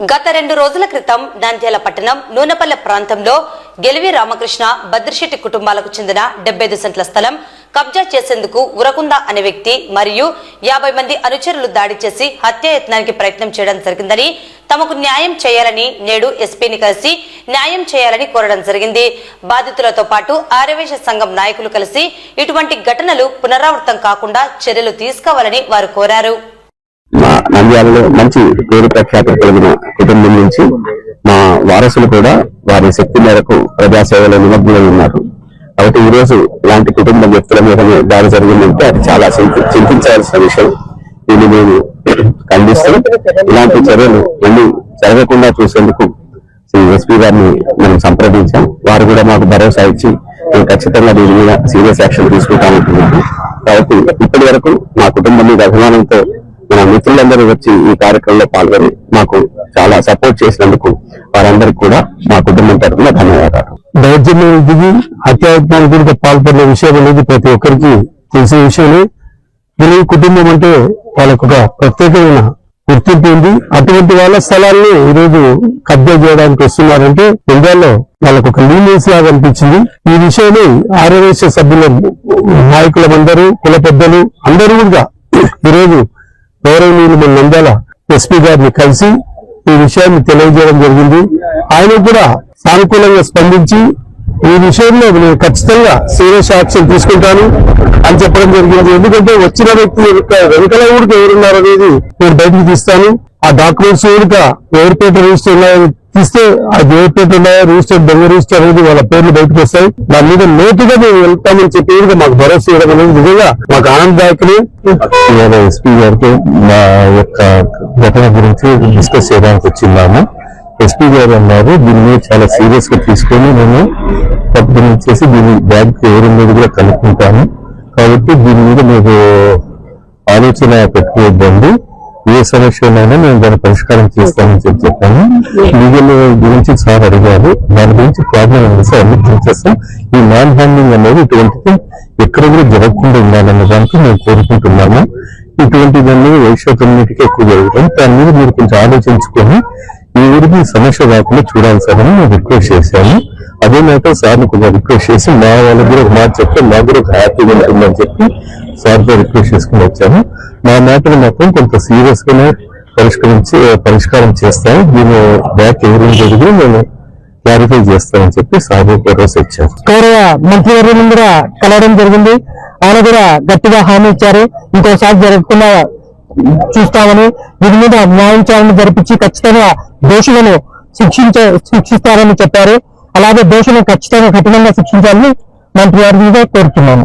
గత 2 రోజుల క్రితం నంద్యాల పట్టణం నూనెపల్లె ప్రాంతంలో గెలివి రామకృష్ణ భద్రశెట్టి కుటుంబాలకు చెందిన 75 సెంట్ల స్థలం కబ్జా చేసేందుకు ఉరకుంద అనే వ్యక్తి మరియు 50 మంది అనుచరులు దాడి చేసి హత్యాయత్నానికి ప్రయత్నం చేయడం జరిగిందని, తమకు న్యాయం చేయాలని నేడు ఎస్పీని కలిసి న్యాయం చేయాలని కోరడం జరిగింది. బాధితులతో పాటు ఆర్యవైశ్య సంఘం నాయకులు కలిసి ఇటువంటి ఘటనలు పునరావృతం కాకుండా చర్యలు తీసుకోవాలని వారు కోరారు. మా నంద్యాలలో మంచి పేరు ప్రఖ్యాతి కలిగిన కుటుంబం నుంచి మా వారసులు కూడా వారి శక్తి మేరకు ప్రజాసేవలో నిమగ్నమై ఉన్నారు. కాబట్టి ఈ రోజు ఇలాంటి కుటుంబ వ్యక్తుల మీదనే దాడి జరిగిందంటే అది చాలా చింతించాల్సిన విషయం. దీన్ని మేము ఖండిస్తూ ఇలాంటి చర్యలు మళ్ళీ జరగకుండా చూసేందుకు ఎస్పీ గారిని మనం సంప్రదించాం. వారు కూడా మాకు భరోసా ఇచ్చి మేము ఖచ్చితంగా దీని మీద సీరియస్ యాక్షన్ తీసుకుంటామంటున్నారు. కాబట్టి ఇప్పటి వరకు మా కుటుంబం మీద అభిమానంతో మన మిత్రులందరూ వచ్చి ఈ కార్యక్రమంలో పాల్గొని మాకు చాలా సపోర్ట్ చేసినందుకు వారందరికీ కూడా మా కుటుంబం తరఫున ధన్యవాదాలు. దౌర్జన్యం దిగి హత్యాయత్నాల గురించి పాల్పడిన విషయం అనేది ప్రతి ఒక్కరికి తెలిసే విషయమే. ఈ కుటుంబం అంటే వాళ్ళకు ఒక ప్రత్యేకమైన గుర్తింపు ఉంది. అటువంటి వాళ్ళ స్థలాన్ని ఈరోజు కబ్జా చేయడానికి వస్తున్నారంటే ఇండియాలో వాళ్ళకు ఒక లీనియన్స్ లాగా అనిపించింది. ఈ విషయాన్ని ఆర్యవైశ్య సభ్యుల నాయకులందరూ కుల పెద్దలు అందరూ కూడా ఈరోజు గౌరవనీయులు మన నంద్యాల ఎస్పీ గారిని కలిసి ఈ విషయాన్ని తెలియజేయడం జరిగింది. ఆయన కూడా సానుకూలంగా స్పందించి ఈ విషయంలో నేను ఖచ్చితంగా సీరియస్ యాక్షన్ తీసుకుంటాను అని చెప్పడం జరిగింది. ఎందుకంటే వచ్చిన వ్యక్తి వెనకల ఊరికి ఎవరున్నారనేది నేను బయటకు తీస్తాను. ఆ డాక్యుమెంట్స్ కూడా ఎవరి పేట రిజిస్టర్ ఉన్నాయని తీస్తే అది ఎవరి పేట ఉన్నాయో రిజిస్టర్ దొంగ రిజిస్టర్ అనేది వాళ్ళ పేర్లు బయటకు వస్తాయి. దాని మీద లోతుగా మేము వెళ్తామని చెప్పి మాకు భరోసా ఇవ్వడం అనేది నిజంగా మాకు ఆనందదాయకమే. ఎస్పీ గారికి మా యొక్క ఘటన గురించి డిస్కస్ చేయడానికి వచ్చిన్నాము. ఎస్పీ గారు అన్నారు దీని మీద చాలా సీరియస్ గా తీసుకొని నేను తప్పని చేసి దీని బ్యాగ్ ఎవరున్నది కూడా కనుక్కుంటాను. కాబట్టి దీని మీద మీరు ఆలోచన పెట్టుకోవద్దండి, ఏ సమస్యనైనా నేను దాని పరిష్కారం చేస్తానని చెప్పాను. లీగల్ గురించి సార్ అడిగారు, దాని గురించి ప్రాబ్లం ఉంది సార్, అన్ని తీసేస్తాం. ఈ మ్యాన్ హ్యాండింగ్ అనేది ఇటువంటిది ఎక్కడ కూడా జరగకుండా ఉండాలన్న దానికి మేము కోరుకుంటున్నాము. ఇటువంటి దాన్ని వైశ్య కమ్యూనిటీకి ఎక్కువ జరుగుతుంది. దాని మీద మీరు కొంచెం ఆలోచించుకొని ఈ ఊరికి సమస్య రాకుండా చూడాలి సార్ అని నేను రిక్వెస్ట్ చేశాను. అదే మాట సార్ని కొంచెం రిక్వెస్ట్ చేసి మా వాళ్ళకి కూడా ఒక మాట చెప్తే మాకు కూడా ఒక హ్యాపీగా ఉంటుందని చెప్పి సార్తో రిక్వెస్ట్ చేసుకుని వచ్చాను. మా మ్యాటర్ మాత్రం కొంత సీరియస్ గానే పరిష్కారం చేస్తాను. దీని బ్యాక్ ఎవరిని జరిగి నేను క్లారిఫై చేస్తానని చెప్పి సార్ భరోసా ఇచ్చారు. గౌరవ మంత్రివర్యులను కూడా కలవడం జరిగింది. ఆయన కూడా గట్టిగా హామీ ఇచ్చారు, ఇంకోసారి జరగకుండా చూస్తామని, దీని మీద న్యాయం జరిపించి ఖచ్చితంగా దోషులను శిక్షిస్తారని చెప్పారు. అలాగే దోషులను ఖచ్చితంగా కఠినంగా శిక్షించాలని మంత్రివర్యులుగా కోరుతున్నాను.